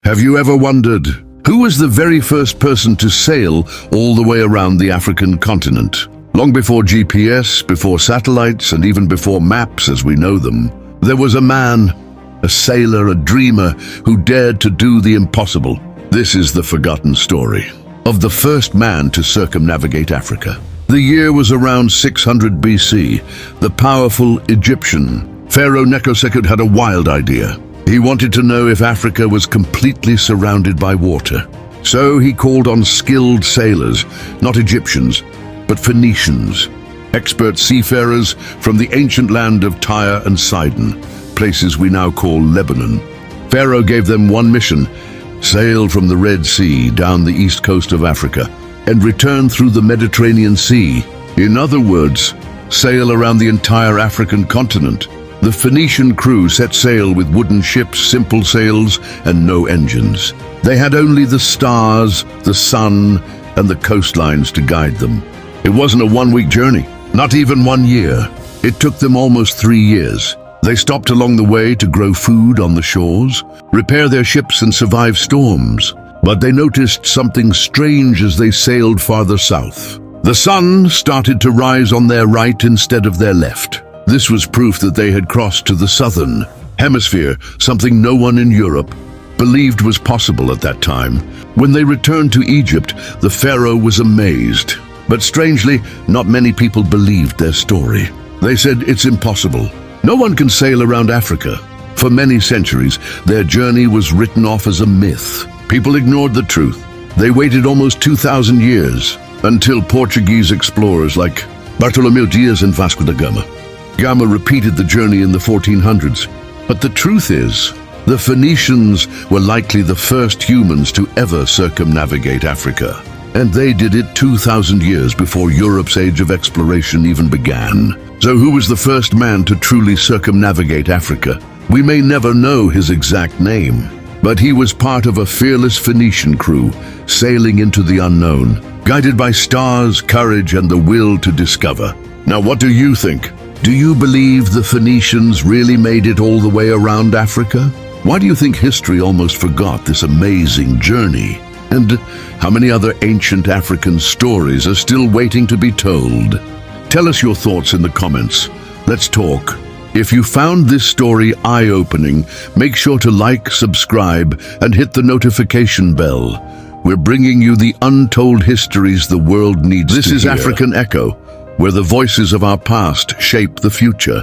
Have you ever wondered, who was the very first person to sail all the way around the African continent? Long before GPS, before satellites, and even before maps as we know them, there was a man, a sailor, a dreamer, who dared to do the impossible. This is the forgotten story of the first man to circumnavigate Africa. The year was around 600 BC. The powerful Egyptian Pharaoh Nechosekhut had a wild idea. He wanted to know if Africa was completely surrounded by water. So he called on skilled sailors, not Egyptians, but Phoenicians, expert seafarers from the ancient land of Tyre and Sidon, places we now call Lebanon. Pharaoh gave them one mission: sail from the Red Sea down the east coast of Africa and return through the Mediterranean Sea. In other words, sail around the entire African continent. The Phoenician crew set sail with wooden ships, simple sails, and no engines. They had only the stars, the sun, and the coastlines to guide them. It wasn't a one-week journey, not even 1 year. It took them almost 3 years. They stopped along the way to grow food on the shores, repair their ships, and survive storms. But they noticed something strange as they sailed farther south. The sun started to rise on their right instead of their left. This was proof that they had crossed to the southern hemisphere, something no one in Europe believed was possible at that time. When they returned to Egypt, the pharaoh was amazed. But strangely, not many people believed their story. They said it's impossible. No one can sail around Africa. For many centuries, their journey was written off as a myth. People ignored the truth. They waited almost 2,000 years until Portuguese explorers like Bartolomeu Dias and Vasco da Gama repeated the journey in the 1400s. But the truth is, the Phoenicians were likely the first humans to ever circumnavigate Africa. And they did it 2,000 years before Europe's age of exploration even began. So who was the first man to truly circumnavigate Africa? We may never know his exact name, but he was part of a fearless Phoenician crew, sailing into the unknown, guided by stars, courage, and the will to discover. Now, what do you think? Do you believe the Phoenicians really made it all the way around Africa? Why do you think history almost forgot this amazing journey? And how many other ancient African stories are still waiting to be told? Tell us your thoughts in the comments. Let's talk. If you found this story eye-opening, make sure to like, subscribe, and hit the notification bell. We're bringing you the untold histories the world needs to hear. This is African Echo, where the voices of our past shape the future.